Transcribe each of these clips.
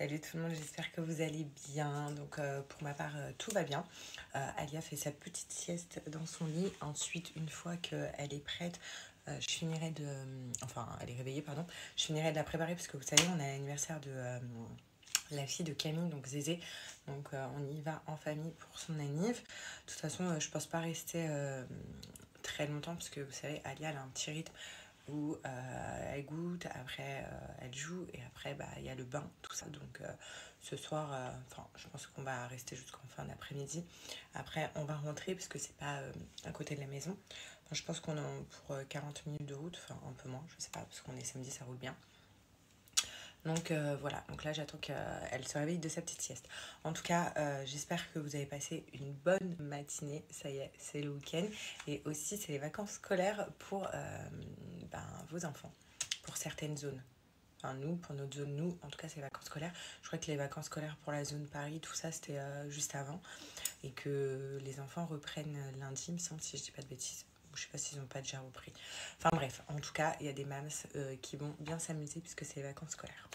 Salut tout le monde, j'espère que vous allez bien. Donc pour ma part, tout va bien. Alia fait sa petite sieste dans son lit. Ensuite, une fois qu'elle est prête, je finirai de... Enfin, elle est réveillée, pardon. Je finirai de la préparer parce que vous savez, on a l'anniversaire de la fille de Camille, donc Zézé. Donc on y va en famille pour son anniv. De toute façon, je pense pas rester très longtemps parce que vous savez, Alia, elle a un petit rythme où elle goûte, après elle joue et après il y a le bain, tout ça. Donc ce soir, je pense qu'on va rester jusqu'en fin d'après-midi. Après on va rentrer parce que c'est pas à côté de la maison. Enfin, je pense qu'on a pour 40 minutes de route, enfin un peu moins, je sais pas, parce qu'on est samedi, ça roule bien. Donc voilà, donc là j'attends qu'elle se réveille de sa petite sieste. En tout cas, j'espère que vous avez passé une bonne matinée. Ça y est, c'est le week-end. Et aussi, c'est les vacances scolaires pour vos enfants, pour certaines zones. Enfin, nous, pour notre zone, nous, en tout cas, c'est les vacances scolaires. Je crois que les vacances scolaires pour la zone Paris, tout ça, c'était juste avant. Et que les enfants reprennent lundi, il me semble, si je dis pas de bêtises. Je sais pas s'ils n'ont pas déjà repris. Enfin bref, en tout cas, il y a des mams qui vont bien s'amuser puisque c'est les vacances scolaires.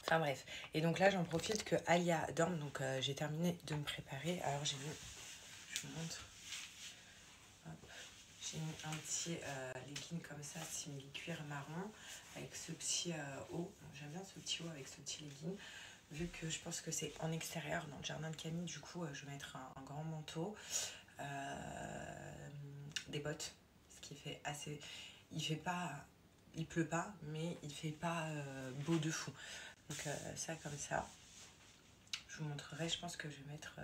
Enfin bref, et donc là j'en profite que Alia dorme, donc j'ai terminé de me préparer. Alors j'ai mis, je vous montre, j'ai mis un petit legging comme ça, simili-cuir marron, avec ce petit haut. J'aime bien ce petit haut avec ce petit legging, vu que je pense que c'est en extérieur, dans le jardin de Camille. Du coup, je vais mettre un grand manteau, des bottes, ce qui fait assez... Il fait pas... Il pleut pas, mais il fait pas beau de fou. Donc ça comme ça. Je vous montrerai, je pense que je vais mettre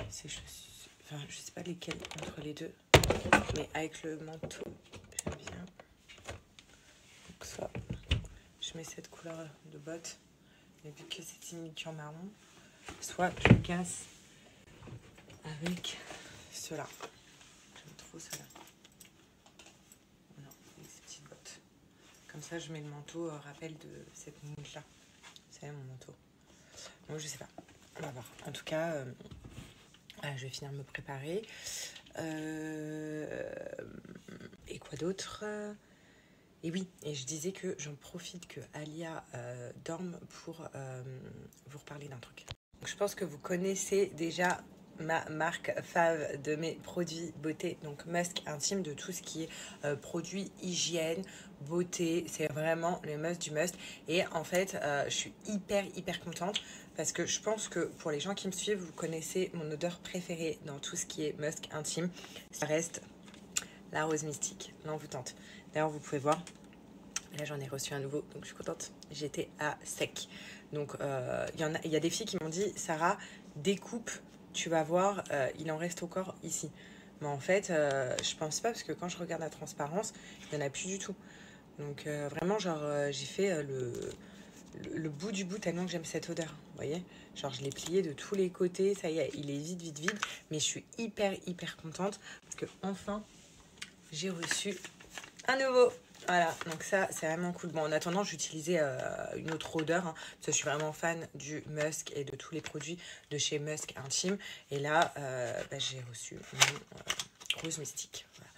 ces chaussures. Enfin, je sais pas lesquelles entre les deux. Mais avec le manteau, j'aime bien. Donc soit je mets cette couleur de bottes, mais vu que c'est simili-cuir marron, soit je casse avec cela. J'aime trop cela. Non, avec ces petites bottes. Comme ça, je mets le manteau rappel de cette montre-là. C'est mon manteau. Donc, je sais pas. On va voir. En tout cas, je vais finir de me préparer. Et quoi d'autre ? Et oui, et je disais que j'en profite que Alia dorme pour vous reparler d'un truc. Donc, je pense que vous connaissez déjà ma marque fave de mes produits beauté, donc Musk Intime, de tout ce qui est produits hygiène, beauté, c'est vraiment le must du must. Et en fait, je suis hyper contente parce que je pense que pour les gens qui me suivent, vous connaissez mon odeur préférée dans tout ce qui est Musk Intime, ça reste la rose mystique, l'envoûtante. D'ailleurs, vous pouvez voir, là j'en ai reçu un nouveau, donc je suis contente. J'étais à sec. Donc il y a des filles qui m'ont dit, Sarah, découpe, tu vas voir, il en reste encore ici. Mais en fait, je pense pas parce que quand je regarde la transparence, il n'y en a plus du tout. Donc vraiment, genre, j'ai fait le bout du bout tellement que j'aime cette odeur. Vous voyez, genre je l'ai plié de tous les côtés, ça y est, il est vide. Mais je suis hyper contente parce que enfin, j'ai reçu un nouveau. Voilà, donc ça c'est vraiment cool. Bon, en attendant, j'utilisais une autre odeur parce que je suis vraiment fan du Musk et de tous les produits de chez Musk Intime. Et là, j'ai reçu une rose mystique. Voilà.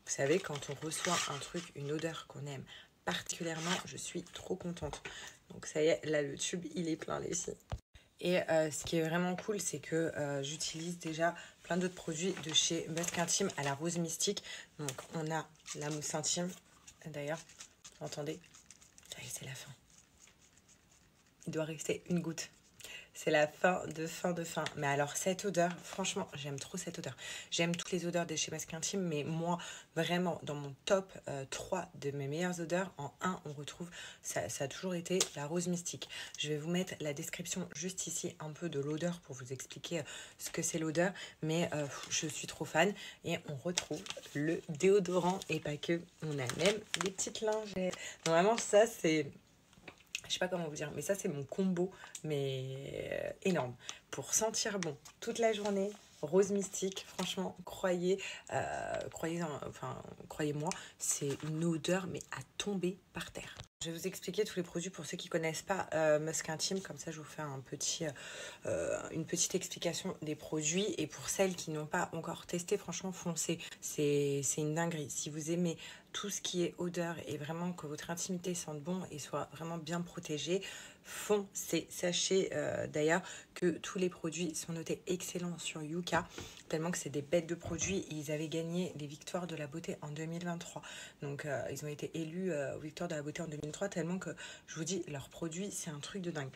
Vous savez, quand on reçoit un truc, une odeur qu'on aime particulièrement, je suis trop contente. Donc ça y est, là le tube il est plein les filles. Et ce qui est vraiment cool, c'est que j'utilise déjà plein d'autres produits de chez Musk Intime à la rose mystique. Donc on a la mousse intime. D'ailleurs, vous entendez? Ça y est, c'est la fin. Il doit rester une goutte. C'est la fin. Mais alors, cette odeur, franchement, j'aime trop cette odeur. J'aime toutes les odeurs de chez Musk Intime, mais moi, vraiment, dans mon top 3 de mes meilleures odeurs, en 1, on retrouve, ça a toujours été la rose mystique. Je vais vous mettre la description juste ici, un peu de l'odeur pour vous expliquer ce que c'est l'odeur, mais je suis trop fan. Et on retrouve le déodorant, et pas que, on a même des petites lingettes. Donc, vraiment, ça, c'est... Je sais pas comment vous dire, mais ça c'est mon combo, mais énorme. Pour sentir bon toute la journée, rose mystique, franchement, croyez-moi, c'est une odeur mais à tomber par terre. Je vais vous expliquer tous les produits pour ceux qui ne connaissent pas Musk Intime, comme ça je vous fais une petite explication des produits. Et pour celles qui n'ont pas encore testé, franchement foncez, c'est une dinguerie. Si vous aimez tout ce qui est odeur et vraiment que votre intimité sente bon et soit vraiment bien protégée, foncez. Sachez d'ailleurs que tous les produits sont notés excellents sur Yuka, tellement que c'est des bêtes de produits et ils avaient gagné les victoires de la beauté en 2023. Donc ils ont été élus aux victoires de la beauté en 2003, tellement que je vous dis, leurs produits, c'est un truc de dingue.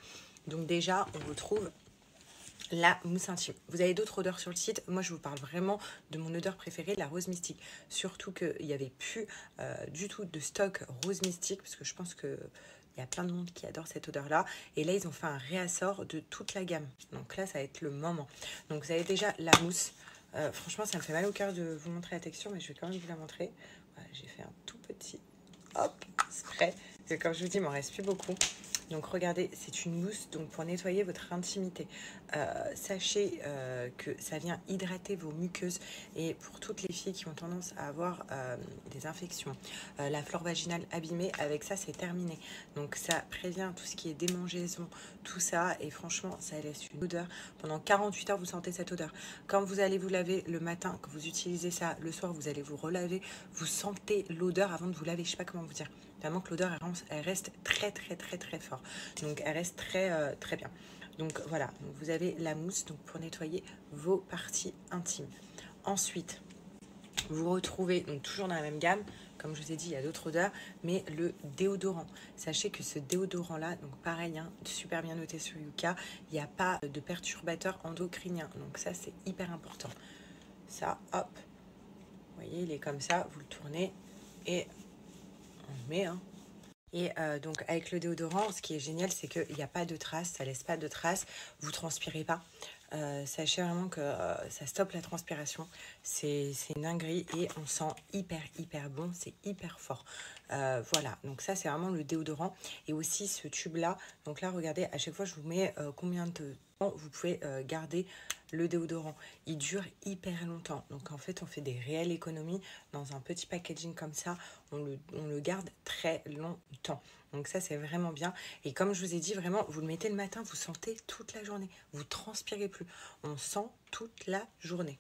Donc déjà, on retrouve la mousse intime. Vous avez d'autres odeurs sur le site. Moi, je vous parle vraiment de mon odeur préférée, la rose mystique. Surtout qu'il n'y avait plus du tout de stock rose mystique, parce que je pense que il y a plein de monde qui adore cette odeur-là. Et là, ils ont fait un réassort de toute la gamme. Donc là, ça va être le moment. Donc vous avez déjà la mousse. Franchement, ça me fait mal au cœur de vous montrer la texture, mais je vais quand même vous la montrer. Voilà, j'ai fait un tout petit spray. Parce que comme je vous dis, il m'en reste plus beaucoup. Donc regardez, c'est une mousse donc pour nettoyer votre intimité. Sachez que ça vient hydrater vos muqueuses et pour toutes les filles qui ont tendance à avoir des infections, la flore vaginale abîmée, avec ça c'est terminé. Donc ça prévient tout ce qui est démangeaison, tout ça et franchement ça laisse une odeur. Pendant 48 heures vous sentez cette odeur. Quand vous allez vous laver le matin, que vous utilisez ça, le soir vous allez vous relaver, vous sentez l'odeur avant de vous laver, je sais pas comment vous dire. Vraiment que l'odeur elle reste très fort. Donc elle reste très bien. Donc voilà, donc vous avez la mousse donc pour nettoyer vos parties intimes. Ensuite, vous retrouvez donc toujours dans la même gamme, comme je vous ai dit, il y a d'autres odeurs, mais le déodorant. Sachez que ce déodorant-là, donc pareil, hein, super bien noté sur Yuka, il n'y a pas de perturbateur endocrinien. Donc ça, c'est hyper important. Ça, hop, vous voyez, il est comme ça, vous le tournez et on le met, hein. Et donc avec le déodorant, ce qui est génial, c'est qu'il n'y a pas de traces, ça laisse pas de traces, vous transpirez pas. Sachez vraiment que ça stoppe la transpiration, c'est une dinguerie et on sent hyper bon, c'est hyper fort. Voilà, donc ça c'est vraiment le déodorant et aussi ce tube là. Donc là regardez, à chaque fois je vous mets combien de temps vous pouvez garder le déodorant. Il dure hyper longtemps, donc en fait on fait des réelles économies dans un petit packaging comme ça, on le garde très longtemps. Donc ça c'est vraiment bien et comme je vous ai dit vraiment vous le mettez le matin, vous sentez toute la journée, vous transpirez plus, on sent toute la journée.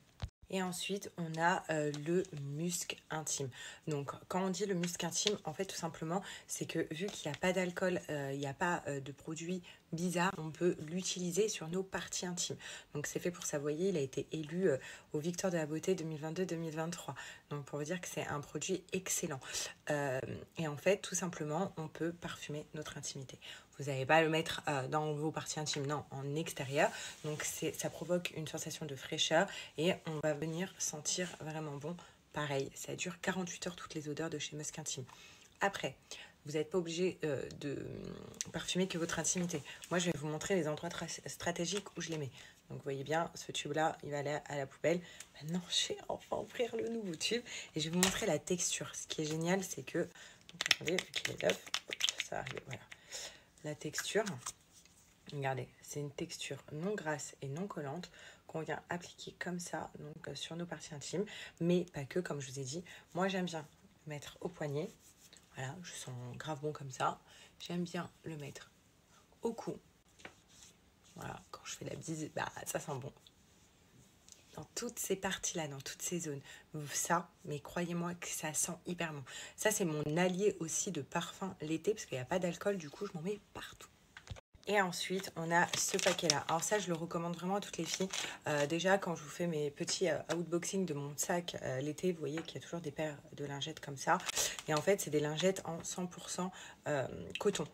Et ensuite, on a le musc intime. Donc, quand on dit le musc intime, en fait, tout simplement, c'est que vu qu'il n'y a pas d'alcool, il n'y a pas de produits bizarres, on peut l'utiliser sur nos parties intimes. Donc, c'est fait pour ça. Vous voyez, il a été élu aux Victoires de la Beauté 2022-2023. Donc, pour vous dire que c'est un produit excellent. Et en fait, tout simplement, on peut parfumer notre intimité. Vous n'allez pas le mettre dans vos parties intimes, non, en extérieur. Donc ça provoque une sensation de fraîcheur et on va venir sentir vraiment bon. Pareil, ça dure 48 heures toutes les odeurs de chez Musk Intime. Après, vous n'êtes pas obligé de parfumer que votre intimité. Moi, je vais vous montrer les endroits stratégiques où je les mets. Donc, vous voyez bien, ce tube-là, il va aller à la poubelle. Maintenant, je vais enfin ouvrir le nouveau tube et je vais vous montrer la texture. Ce qui est génial, c'est que... Donc, attendez, vu qu'il est neuf, ça arrive, voilà. La texture, regardez, c'est une texture non grasse et non collante qu'on vient appliquer comme ça donc sur nos parties intimes, mais pas que, comme je vous ai dit. Moi, j'aime bien le mettre au poignet. Voilà, je sens grave bon comme ça. J'aime bien le mettre au cou. Voilà, quand je fais la bise, bah, ça sent bon. Dans toutes ces parties-là, dans toutes ces zones. Ça, mais croyez-moi que ça sent hyper bon. Ça, c'est mon allié aussi de parfum l'été, parce qu'il n'y a pas d'alcool, du coup, je m'en mets partout. Et ensuite, on a ce paquet-là. Alors ça, je le recommande vraiment à toutes les filles. Déjà, quand je vous fais mes petits outboxing de mon sac l'été, vous voyez qu'il y a toujours des paires de lingettes comme ça. Et en fait, c'est des lingettes en 100% coton.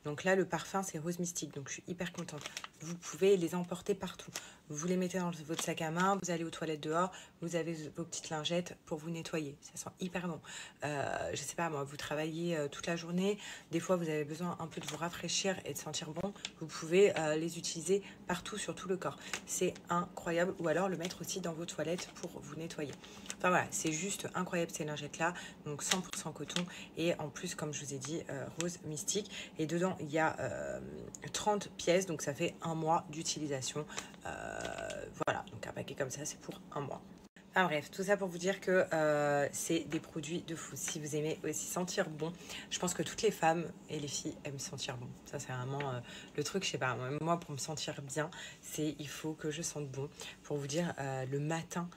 Donc là, le parfum, c'est Rose Mystique. Donc, je suis hyper contente. Vous pouvez les emporter partout. Vous les mettez dans votre sac à main, vous allez aux toilettes dehors, vous avez vos petites lingettes pour vous nettoyer. Ça sent hyper bon. Je sais pas, moi, vous travaillez toute la journée. Des fois, vous avez besoin un peu de vous rafraîchir et de sentir bon. Vous pouvez les utiliser partout sur tout le corps. C'est incroyable. Ou alors le mettre aussi dans vos toilettes pour vous nettoyer. Enfin voilà, c'est juste incroyable ces lingettes-là. Donc 100% coton. Et en plus, comme je vous ai dit, Rose Mystique. Et dedans, il y a 30 pièces. Donc ça fait un mois d'utilisation. Voilà, donc un paquet comme ça, c'est pour un mois. Enfin bref, tout ça pour vous dire que c'est des produits de fou. Si vous aimez aussi sentir bon, je pense que toutes les femmes et les filles aiment sentir bon. Ça, c'est vraiment le truc, je sais pas. Moi, pour me sentir bien, il faut que je sente bon. Pour vous dire, le matin,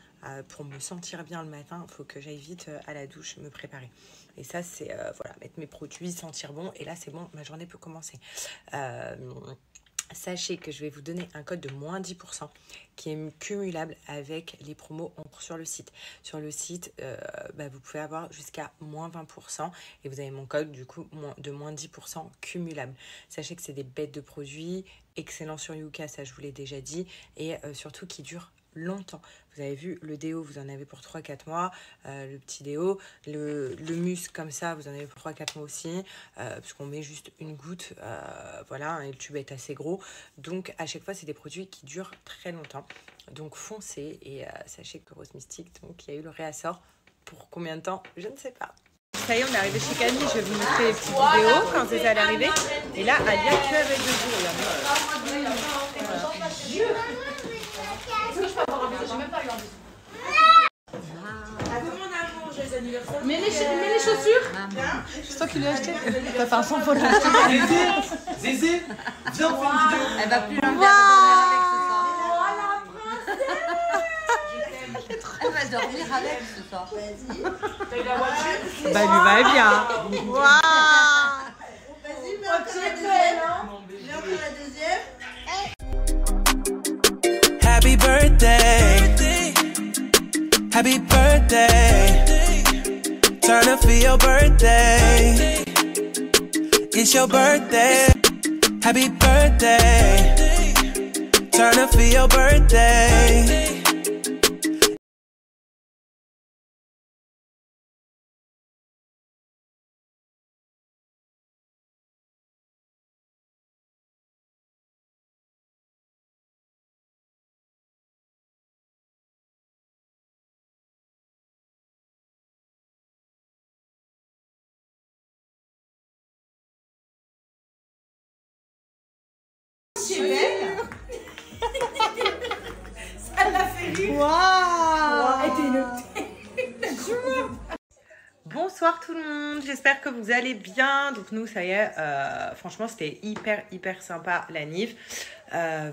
pour me sentir bien le matin, il faut que j'aille vite à la douche, me préparer. Et ça, c'est voilà, mettre mes produits, sentir bon. Et là, c'est bon, ma journée peut commencer. Sachez que je vais vous donner un code de moins 10% qui est cumulable avec les promos en cours sur le site. Sur le site, vous pouvez avoir jusqu'à moins 20% et vous avez mon code du coup de moins 10% cumulable. Sachez que c'est des bêtes de produits, excellents sur Yuka, ça je vous l'ai déjà dit, et surtout qui durent longtemps. Vous avez vu le déo, vous en avez pour 3-4 mois, le petit déo, le musc comme ça, vous en avez pour 3-4 mois aussi, parce qu'on met juste une goutte, voilà, et le tube est assez gros. Donc à chaque fois, c'est des produits qui durent très longtemps. Donc foncez et sachez que Rose Mystique, donc il y a eu le réassort pour combien de temps, je ne sais pas. Ça y est, on est arrivé chez Camille, je vais vous montrer les petites vidéos quand c'est à l'arrivée. Et là, Alia que avec le jour. Mets les chaussures. C'est toi qui l'as acheté. T'as fait un son pour l'acheter. Zézé, viens, on fait une vidéo. Elle va plus l'enlever avec ce soir. Elle va dormir avec ce soir. T'as eu la voiture? Bah lui va bien. Vas-y, mets encore la deuxième. Mets encore la deuxième. Happy birthday. Happy birthday. Turn up for your birthday. It's your birthday. Happy birthday. Turn up for your birthday. C'est belle. Ça l'a fait rire. Bonsoir tout le monde, j'espère que vous allez bien. Donc nous, ça y est, franchement, c'était hyper sympa la Nif.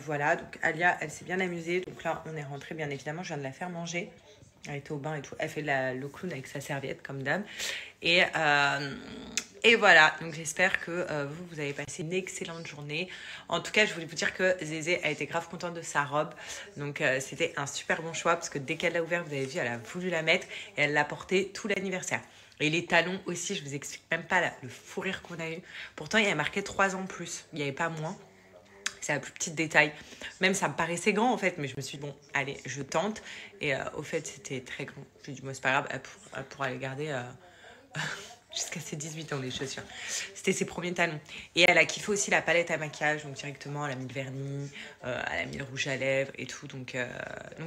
Voilà, donc Alia, elle s'est bien amusée. Donc là, on est rentré, bien évidemment, je viens de la faire manger. Elle était au bain et tout. Elle fait le clown avec sa serviette, comme d'hab. Et voilà, donc j'espère que vous avez passé une excellente journée. En tout cas, je voulais vous dire que Zézé a été grave contente de sa robe. Donc c'était un super bon choix parce que dès qu'elle l'a ouverte, vous avez vu, elle a voulu la mettre et elle l'a portée tout l'anniversaire. Et les talons aussi, je vous explique même pas le fou rire qu'on a eu. Pourtant, il y a marqué 3 ans plus, il n'y avait pas moins. C'est un plus petit détail. Même ça me paraissait grand en fait, mais je me suis dit, bon, allez, je tente. Et au fait, c'était très grand. Je me suis dit, bon, c'est pas grave, elle pourra les garder jusqu'à ses 18 ans, les chaussures. C'était ses premiers talons. Et elle a kiffé aussi la palette à maquillage, donc directement, elle a mis le vernis, elle a mis le rouge à lèvres et tout. Donc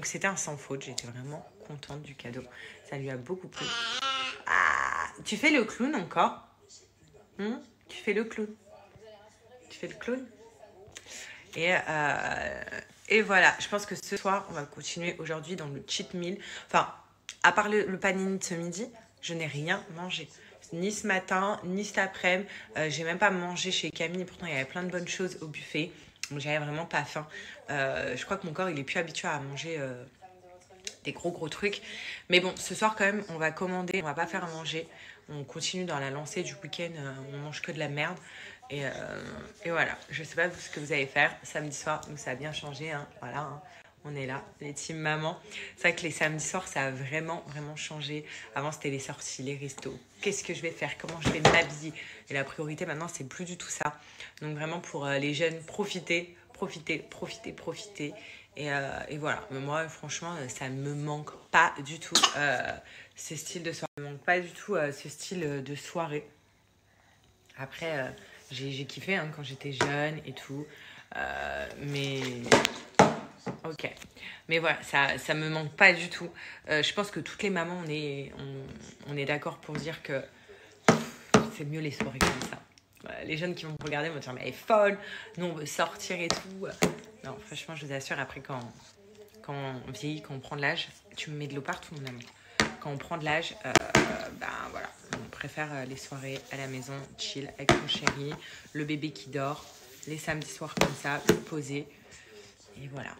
c'était un sans faute, j'étais vraiment contente du cadeau. Ça lui a beaucoup plu. Ah, tu fais le clown encore? Tu fais le clown? Tu fais le clown? Et voilà, je pense que ce soir, on va continuer aujourd'hui dans le cheat meal. Enfin, à part le panini de ce midi, je n'ai rien mangé. Ni ce matin, ni cet après-midi. J'ai même pas mangé chez Camille. Pourtant, il y avait plein de bonnes choses au buffet. Donc, j'avais vraiment pas faim. Je crois que mon corps, il est plus habitué à manger des gros trucs. Mais bon, ce soir, quand même, on va commander. On va pas faire à manger. On continue dans la lancée du week-end. On mange que de la merde. Et voilà, je sais pas ce que vous allez faire samedi soir, nous ça a bien changé, hein. Voilà, hein. On est là, les team maman. C'est vrai que les samedis soirs, ça a vraiment changé. Avant, c'était les sorties, les restos. Qu'est-ce que je vais faire? Comment je vais m'habiller? Et la priorité maintenant, c'est plus du tout ça. Donc vraiment pour les jeunes, profitez. Et voilà, mais moi franchement, ça ne me manque pas du tout ce style de soirée. Ça me manque pas du tout ce style de soirée. Après... J'ai kiffé hein, quand j'étais jeune et tout. Mais... Ok. Mais voilà, ça me manque pas du tout. Je pense que toutes les mamans, on est d'accord pour dire que c'est mieux les soirées comme ça. Les jeunes qui vont me regarder vont dire, mais elle est folle. Nous, on veut sortir et tout. Non, franchement, je vous assure, après, quand on vieillit, quand on prend de l'âge, tu me mets de l'eau partout, mon amour. Quand on prend de l'âge, voilà, on préfère les soirées à la maison, chill, avec mon chéri, le bébé qui dort, les samedis soirs comme ça, posé. Et voilà.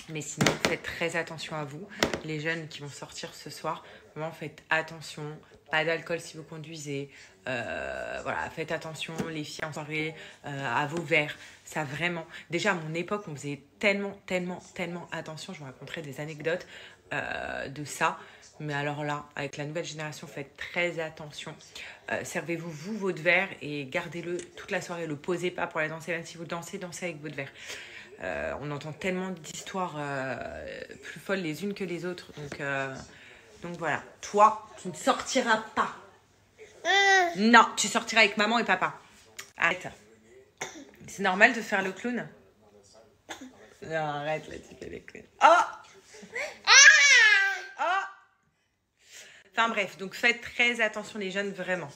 Mais sinon, faites très attention à vous. Les jeunes qui vont sortir ce soir, vraiment faites attention. Pas d'alcool si vous conduisez. Voilà, faites attention, les filles en soirée, à vos verres. Ça vraiment... Déjà, à mon époque, on faisait tellement attention. Je vous raconterai des anecdotes de ça. Mais alors là, avec la nouvelle génération, faites très attention. Servez-vous, vous, votre verre et gardez-le toute la soirée. Le posez pas pour aller danser. Même si vous dansez, dansez avec votre verre. On entend tellement d'histoires plus folles les unes que les autres. Donc voilà. Toi, tu ne sortiras pas. Non, tu sortiras avec maman et papa. Arrête. C'est normal de faire le clown? Non, arrête, là, tu fais le clown. Oh! Enfin bref, donc faites très attention les jeunes, vraiment.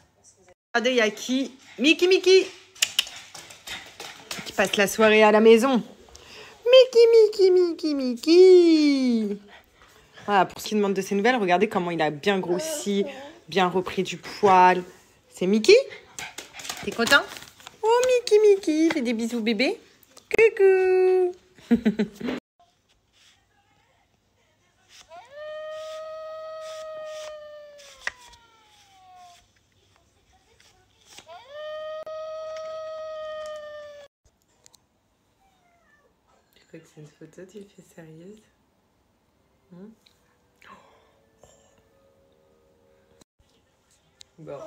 Regardez, il y a qui? Mickey qui passe la soirée à la maison. Mickey. Voilà, pour ce qui demande de ses nouvelles, regardez comment il a bien grossi, bien repris du poil. C'est Mickey? T'es content? Oh, Mickey, fais des bisous bébé. Coucou. Tu crois que c'est une photo, tu le fais sérieuse? Bon.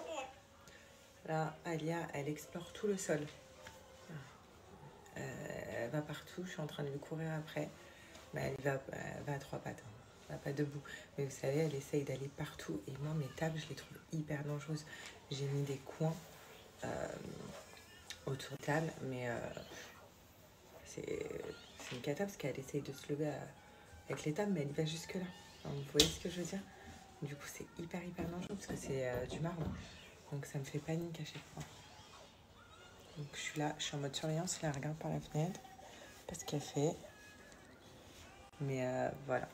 Là, Alia, elle explore tout le sol. Elle va partout, je suis en train de lui courir après. Mais elle va à trois pattes, hein. Elle va pas debout. Mais vous savez, elle essaye d'aller partout. Et moi, mes tables, je les trouve hyper dangereuses. J'ai mis des coins autour de table, mais c'est une cata parce qu'elle essaye de se lever avec les tables, mais elle y va jusque là. Donc, vous voyez ce que je veux dire? Du coup, c'est hyper dangereux parce que c'est du marbre. Donc, ça me fait panique à chaque fois. Donc, je suis là, je suis en mode surveillance. Là, elle regarde par la fenêtre. Pas ce qu'elle fait. Mais voilà.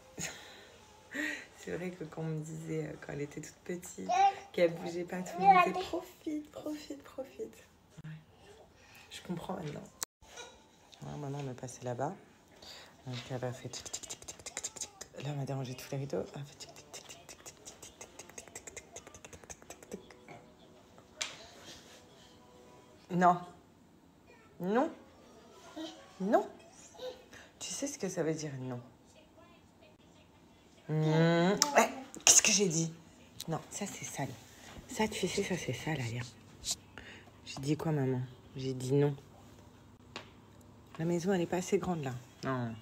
C'est vrai que quand on me disait, quand elle était toute petite, qu'elle bougeait pas, tout le monde me disait profite. Ouais. Je comprends maintenant. Voilà, maintenant, on est passé là-bas. Donc, elle a fait tic. Là, on a dérangé tous les rideaux. Elle a fait tic. Non. Tu sais ce que ça veut dire non? Ouais. Qu'est-ce que j'ai dit? Non, ça c'est sale. Ça, tu sais, ça c'est sale, Alia. J'ai dit quoi, maman? J'ai dit non. La maison, elle est pas assez grande, là. Non.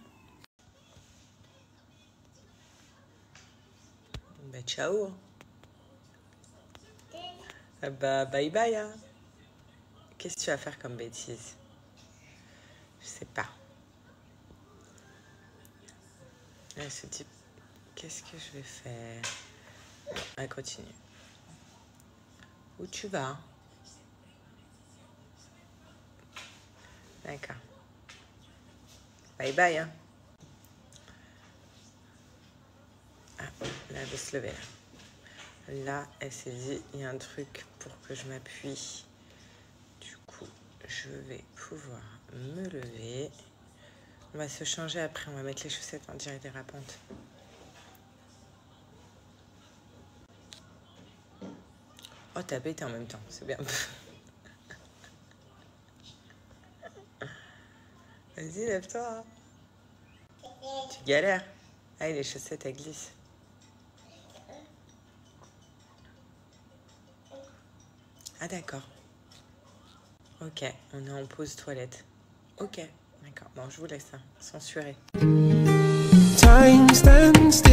Bah, ciao. Ah bah, bye, hein. Qu'est-ce que tu vas faire comme bêtise? Je sais pas. Elle se dit, qu'est-ce que je vais faire? Bon, elle continue. Où tu vas? D'accord. Bye, hein. Ah, là, elle veut se lever. Là, elle s'est dit, il y a un truc pour que je m'appuie. Du coup, je vais pouvoir me lever. On va se changer après. On va mettre les chaussettes, on dirait dérapantes. Oh, t'as pété en même temps. C'est bien. Vas-y, lève-toi. Tu galères. Allez, les chaussettes, elles glissent. Ah, d'accord. Ok, on est en pause toilette. Ok, d'accord. Bon, je vous laisse censurer. Time stands